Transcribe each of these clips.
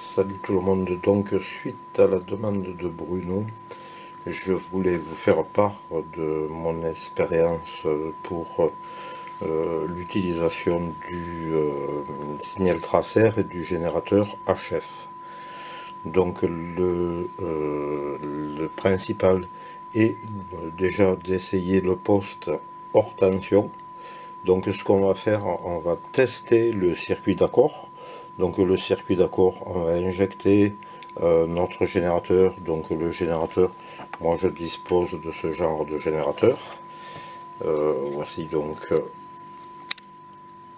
Salut tout le monde, donc suite à la demande de Bruno, je voulais vous faire part de mon expérience pour l'utilisation du signal tracer et du générateur HF. Donc le principal est déjà d'essayer le poste hors tension. Donc ce qu'on va faire, on va tester le circuit d'accord. Donc le circuit d'accord, on va injecter notre générateur. Donc le générateur, moi je dispose de ce genre de générateur. Voici donc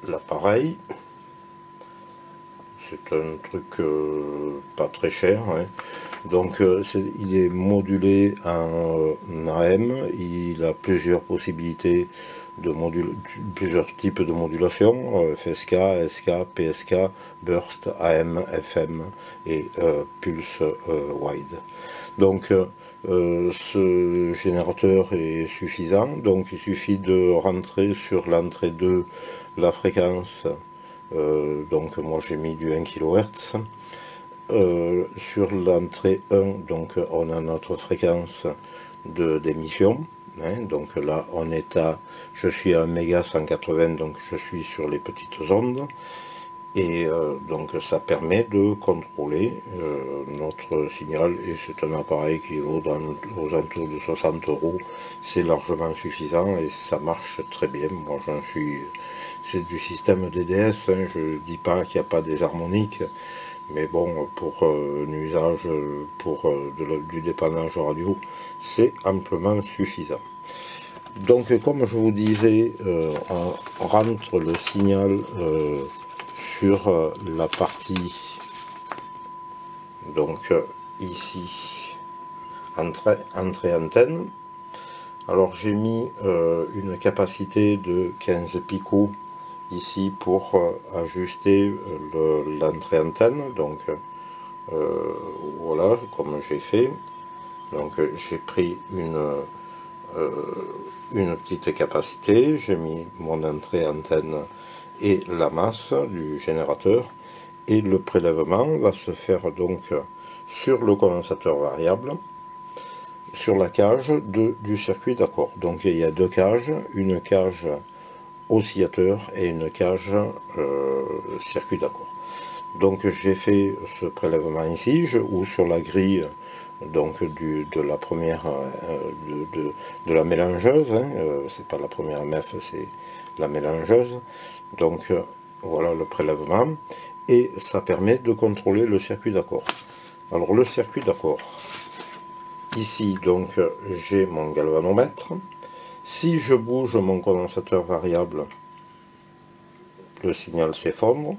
l'appareil. C'est un truc pas très cher, hein. Donc il est modulé en AM, il a plusieurs possibilités de plusieurs types de modulation, FSK, SK, PSK, Burst, AM, FM et Pulse Wide. Donc ce générateur est suffisant, donc il suffit de rentrer sur l'entrée 2 la fréquence. Donc moi j'ai mis du 1 kHz. Sur l'entrée 1, donc on a notre fréquence d'émission. Hein, donc là on est je suis à 1 méga 180, donc je suis sur les petites ondes. Et donc ça permet de contrôler notre signal, et c'est un appareil qui vaut aux alentours de 60 €. C'est largement suffisant et ça marche très bien. Moi j'en suis, c'est du système DDS, hein, je dis pas qu'il n'y a pas des harmoniques, mais bon, pour un usage du dépannage radio, c'est amplement suffisant. Donc comme je vous disais, on rentre le signal sur la partie, donc ici, entrée antenne. Alors j'ai mis une capacité de 15 pico ici pour ajuster l'entrée antenne. Donc voilà, comme j'ai fait. Donc j'ai pris une petite capacité, j'ai mis mon entrée antenne et la masse du générateur, et le prélèvement va se faire donc sur le condensateur variable, sur la cage du circuit d'accord. Donc il y a deux cages, une cage oscillateur et une cage circuit d'accord. Donc j'ai fait ce prélèvement ici, ou sur la grille donc de la première de la mélangeuse, hein, c'est pas la première MF, c'est la mélangeuse. Donc voilà le prélèvement, et ça permet de contrôler le circuit d'accord. Alors le circuit d'accord, ici donc j'ai mon galvanomètre. Si je bouge mon condensateur variable, le signal s'effondre.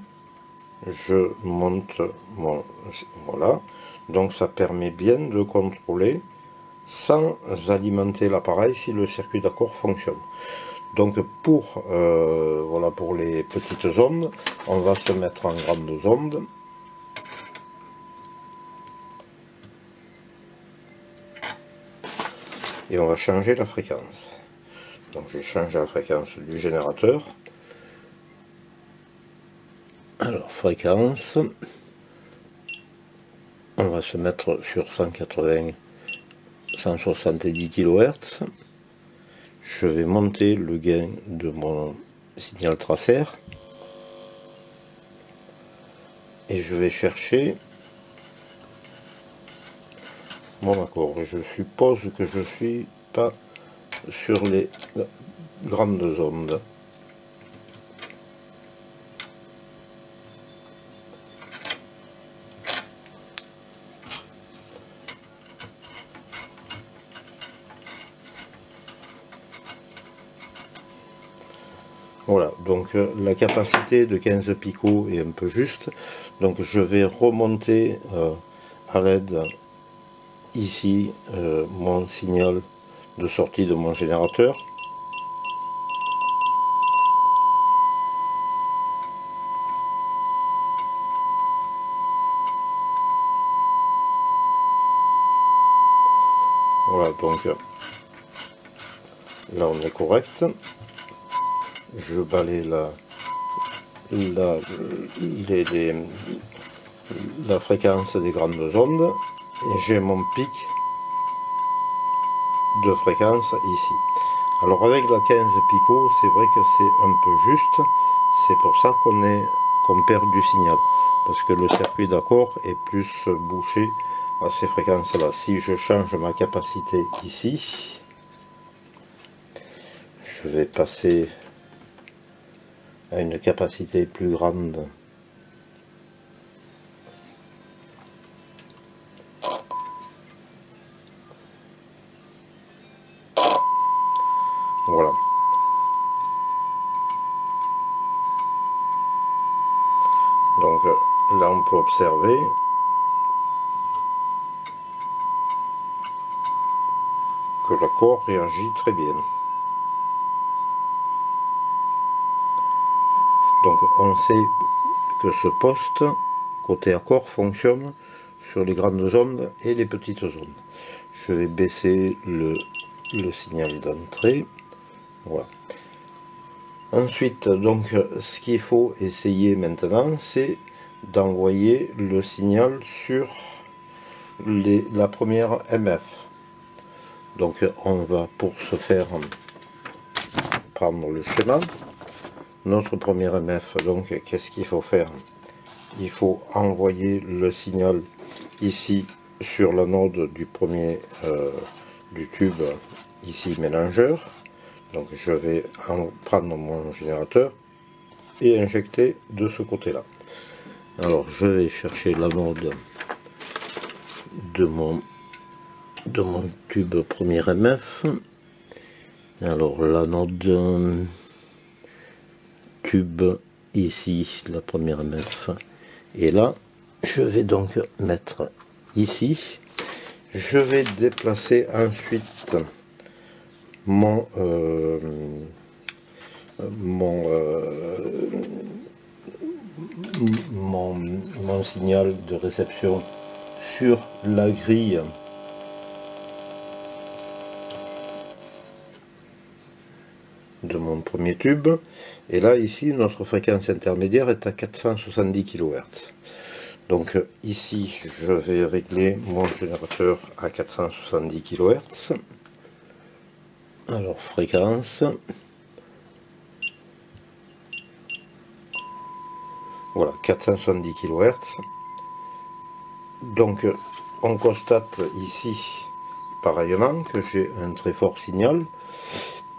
Je monte mon, voilà, donc ça permet bien de contrôler sans alimenter l'appareil si le circuit d'accord fonctionne. Donc voilà, pour les petites ondes, on va se mettre en grandes ondes. Et on va changer la fréquence. Donc je change la fréquence du générateur. Alors fréquence, on va se mettre sur 180, 170 kHz. Je vais monter le gain de mon signal tracer et je vais chercher mon accord. Et je suppose que je suis pas sur les grandes ondes. Voilà, donc la capacité de 15 pico est un peu juste, donc je vais remonter à l'aide ici mon signal de sortie de mon générateur. Voilà, donc là on est correct. Je balaye la fréquence des grandes ondes et j'ai mon pic de fréquence ici. Alors avec la 15 picos, c'est vrai que c'est un peu juste, c'est pour ça qu'on perd du signal, parce que le circuit d'accord est plus bouché à ces fréquences-là. Si je change ma capacité ici, je vais passer à une capacité plus grande. Voilà. Donc là on peut observer que l'accord réagit très bien. Donc on sait que ce poste côté accord fonctionne sur les grandes ondes et les petites ondes. Je vais baisser le signal d'entrée. Voilà. Ensuite, donc, ce qu'il faut essayer maintenant, c'est d'envoyer le signal sur la première MF. Donc, on va pour ce faire prendre le schéma. Notre première MF, donc, qu'est-ce qu'il faut faire? Il faut envoyer le signal ici sur l'anode du premier du tube ici mélangeur. Donc je vais prendre mon générateur et injecter de ce côté là. Alors je vais chercher l'anode de mon tube premier MF. Alors l'anode tube ici, la première MF, et là je vais donc mettre ici. Je vais déplacer ensuite mon signal de réception sur la grille de mon premier tube, et là ici notre fréquence intermédiaire est à 470 kHz. Donc ici je vais régler mon générateur à 470 kHz. Alors fréquence, voilà, 470 kHz. Donc on constate ici pareillement que j'ai un très fort signal.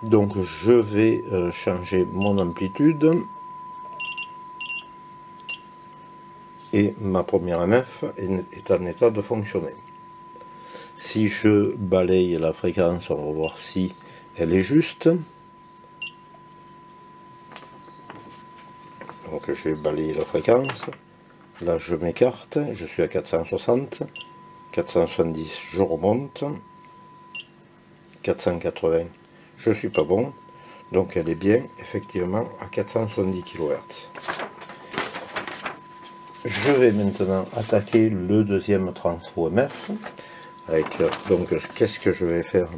Donc je vais changer mon amplitude et ma première MF est en état de fonctionner. Si je balaye la fréquence, on va voir si elle est juste. Donc je vais balayer la fréquence. Là je m'écarte, je suis à 460, 470 je remonte, 480 je suis pas bon, donc elle est bien effectivement à 470 kHz. Je vais maintenant attaquer le deuxième transfo MF. Donc qu'est-ce que je vais faire?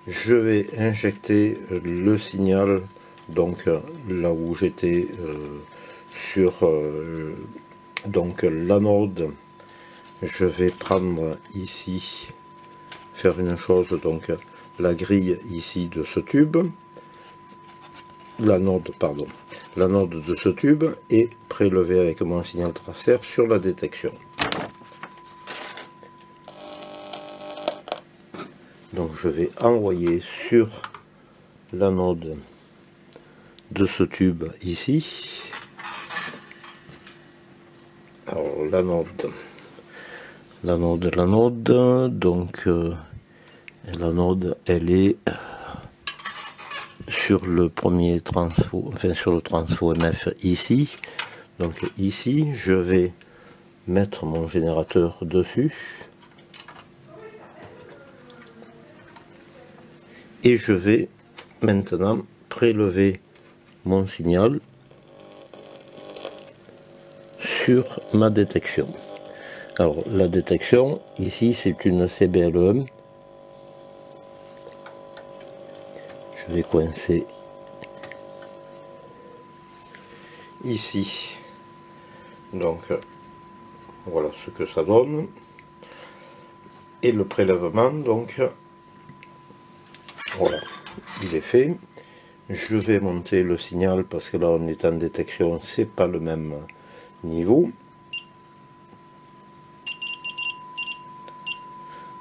Je vais injecter le signal, donc là où j'étais sur donc l'anode. Je vais prendre ici, faire une chose, donc la grille ici de ce tube, l'anode de ce tube, et prélever avec mon signal tracer sur la détection. Donc je vais envoyer sur l'anode de ce tube ici. Alors l'anode, donc l'anode elle est sur le premier transfo, enfin sur le transfo MF ici. Donc ici je vais mettre mon générateur dessus. Et je vais maintenant prélever mon signal sur ma détection. Alors la détection, ici c'est une CBLE1. Je vais coincer ici. Donc Voilà ce que ça donne. Et le prélèvement, donc, voilà, il est fait. Je vais monter le signal parce que là on est en détection, c'est pas le même niveau.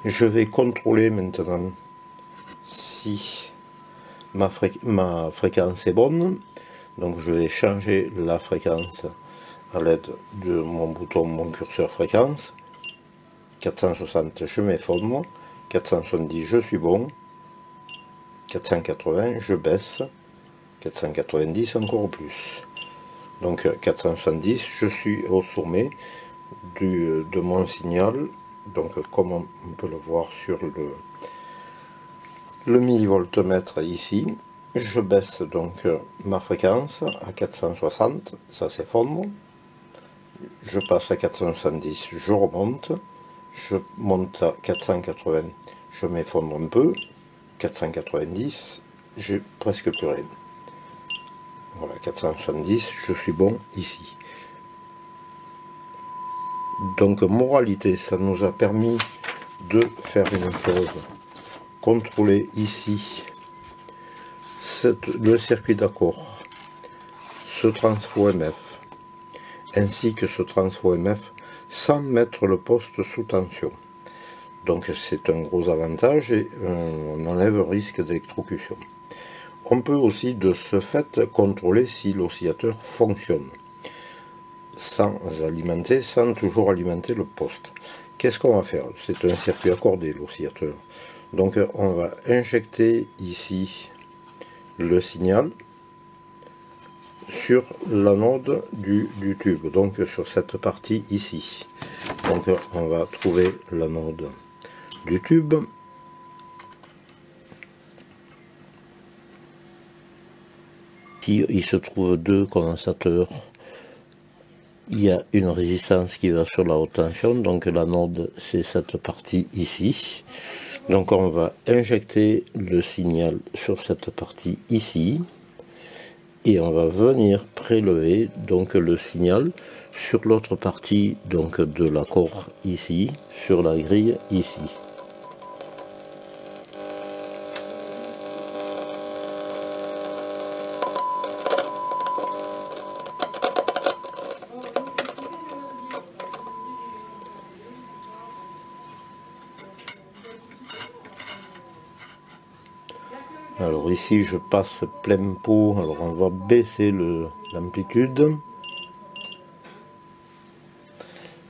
Je vais contrôler maintenant si ma fréquence est bonne. Donc je vais changer la fréquence à l'aide de mon bouton, mon curseur fréquence. 460, je m'effondre. 470, je suis bon. 480, je baisse. 490, encore plus. Donc 470, je suis au sommet de mon signal. Donc comme on peut le voir sur le millivoltmètre ici, je baisse donc ma fréquence à 460, ça s'effondre. Je passe à 470, je remonte. Je monte à 480, je m'effondre un peu. 490, j'ai presque plus rien. Voilà, 470, je suis bon ici. Donc, moralité, ça nous a permis de faire une chose. Contrôler ici le circuit d'accord, ce transfo MF, ainsi que ce transfo MF, sans mettre le poste sous tension. Donc c'est un gros avantage et on enlève un risque d'électrocution. On peut aussi de ce fait contrôler si l'oscillateur fonctionne, sans toujours alimenter le poste. Qu'est-ce qu'on va faire? C'est un circuit accordé, l'oscillateur. Donc on va injecter ici le signal sur l'anode du tube, donc sur cette partie ici. Donc on va trouver l'anode du tube. Ici, il se trouve deux condensateurs. Il y a une résistance qui va sur la haute tension, donc l'anode c'est cette partie ici. Donc on va injecter le signal sur cette partie ici et on va venir prélever donc le signal sur l'autre partie donc de l'accord ici, sur la grille ici. Alors ici je passe plein pot, alors on va baisser l'amplitude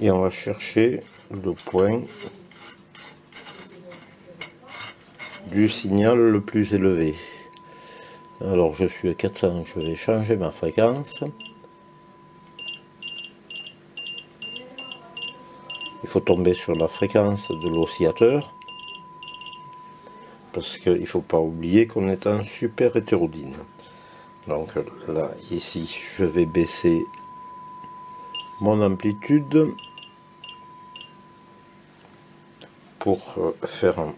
et on va chercher le point du signal le plus élevé. Alors je suis à 400, je vais changer ma fréquence. Il faut tomber sur la fréquence de l'oscillateur, parce qu'il ne faut pas oublier qu'on est en super hétérodyne. Donc là, ici, je vais baisser mon amplitude pour faire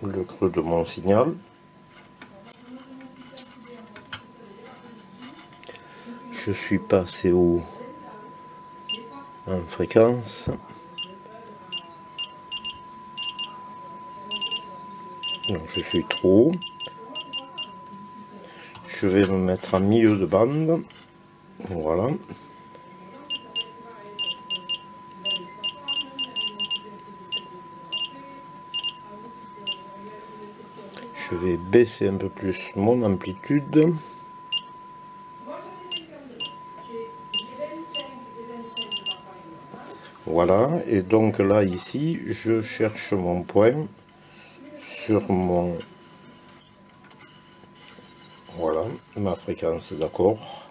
le creux de mon signal. Je suis pas assez haut en fréquence. Donc je suis trop haut. Je vais me mettre en milieu de bande. Voilà. Je vais baisser un peu plus mon amplitude. Voilà, et donc là ici, je cherche mon point sur mon... Voilà, ma fréquence d'accord.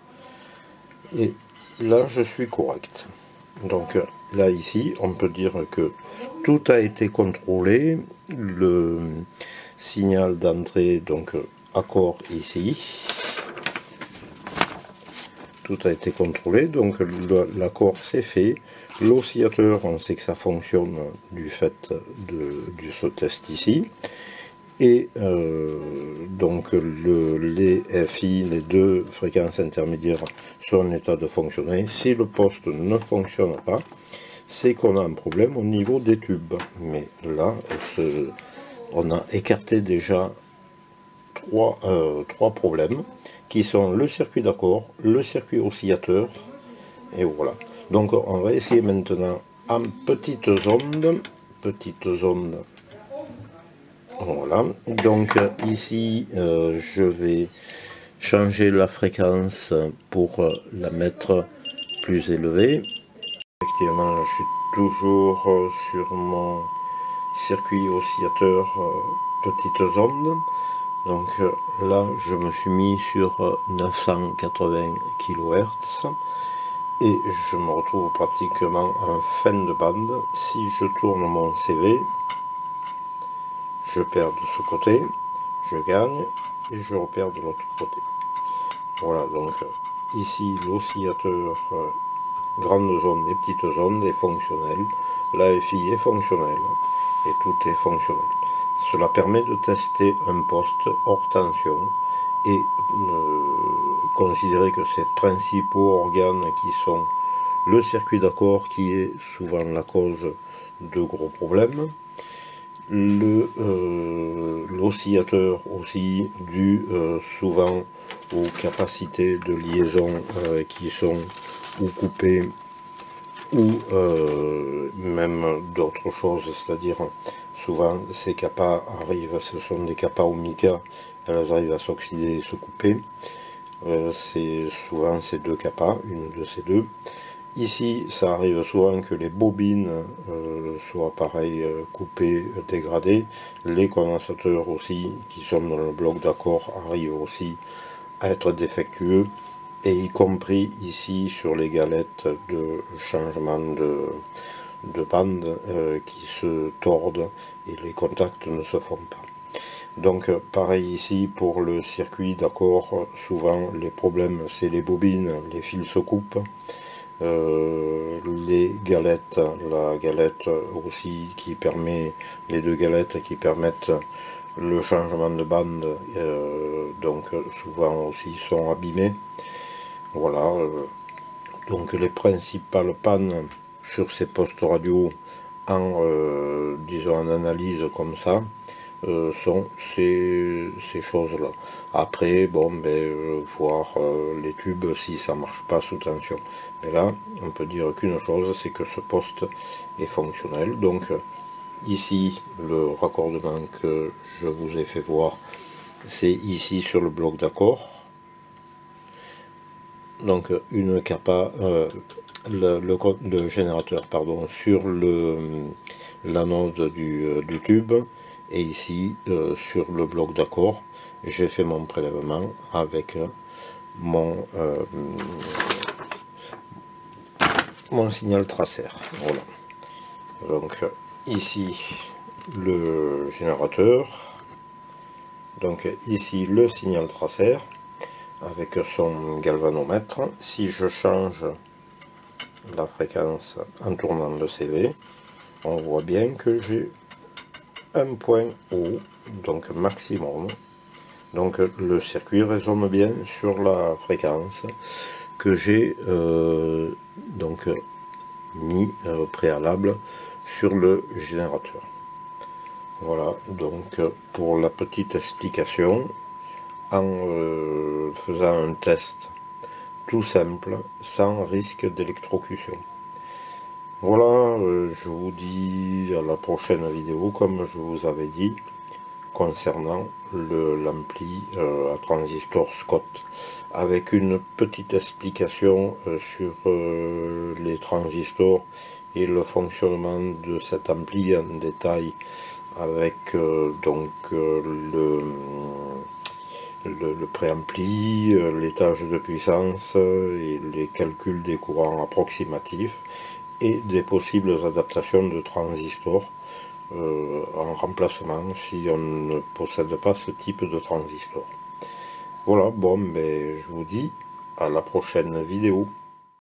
Et là, je suis correct. Donc là ici, on peut dire que tout a été contrôlé. Le signal d'entrée, donc accord ici. Tout a été contrôlé, donc l'accord c'est fait. L'oscillateur, on sait que ça fonctionne du fait de ce test ici. Et donc les FI, les deux fréquences intermédiaires sont en état de fonctionner. Si le poste ne fonctionne pas, c'est qu'on a un problème au niveau des tubes. Mais là, on a écarté déjà trois problèmes qui sont le circuit d'accord, le circuit oscillateur, et voilà. Donc on va essayer maintenant en petites ondes, voilà. Donc ici je vais changer la fréquence pour la mettre plus élevée. Effectivement, je suis toujours sur mon circuit oscillateur petites ondes. Donc là, je me suis mis sur 980 kHz et je me retrouve pratiquement en fin de bande. Si je tourne mon CV, je perds de ce côté, je gagne et je repère de l'autre côté. Voilà, donc ici l'oscillateur grande zone et petite zone est fonctionnel, l'AFI est fonctionnel et tout est fonctionnel. Cela permet de tester un poste hors tension et considérer que ces principaux organes qui sont le circuit d'accord qui est souvent la cause de gros problèmes, l'oscillateur aussi dû souvent aux capacités de liaison qui sont ou coupées ou même d'autres choses, c'est-à-dire souvent ces capas arrivent, ce sont des capas au mica, elles arrivent à s'oxyder et se couper, c'est souvent ces deux capas, une de ces deux. Ici, ça arrive souvent que les bobines soient pareil, coupées, dégradées. Les condensateurs aussi, qui sont dans le bloc d'accord, arrivent aussi à être défectueux. Et y compris ici sur les galettes de changement de bande qui se tordent et les contacts ne se font pas. Donc pareil ici pour le circuit d'accord, souvent les problèmes c'est les bobines, les fils se coupent. Les galettes, la galette aussi qui permet, les deux galettes qui permettent le changement de bande, donc souvent aussi sont abîmées. Voilà, donc les principales pannes sur ces postes radio en, disons, en analyse comme ça, sont ces choses-là. Après, bon, voir les tubes si ça marche pas sous tension. Mais là, on peut dire qu'une chose, c'est que ce poste est fonctionnel. Donc, ici, le raccordement que je vous ai fait voir, c'est ici sur le bloc d'accord. Donc, une capa, le générateur, pardon, sur l'anode du tube. Et ici, sur le bloc d'accord, j'ai fait mon prélèvement avec mon signal tracer. Voilà. Donc ici, le générateur. Donc ici, le signal tracer avec son galvanomètre. Si je change la fréquence en tournant le CV, on voit bien que j'ai un point haut, donc maximum. Donc le circuit résonne bien sur la fréquence que j'ai donc mis au préalable sur le générateur. Voilà, donc pour la petite explication, en faisant un test tout simple, sans risque d'électrocution. Voilà, je vous dis à la prochaine vidéo, comme je vous avais dit, concernant l'ampli à transistor Scott, avec une petite explication sur les transistors et le fonctionnement de cet ampli en détail, avec donc le préampli, l'étage de puissance et les calculs des courants approximatifs et des possibles adaptations de transistors en remplacement si on ne possède pas ce type de transistor. Voilà, bon, je vous dis à la prochaine vidéo.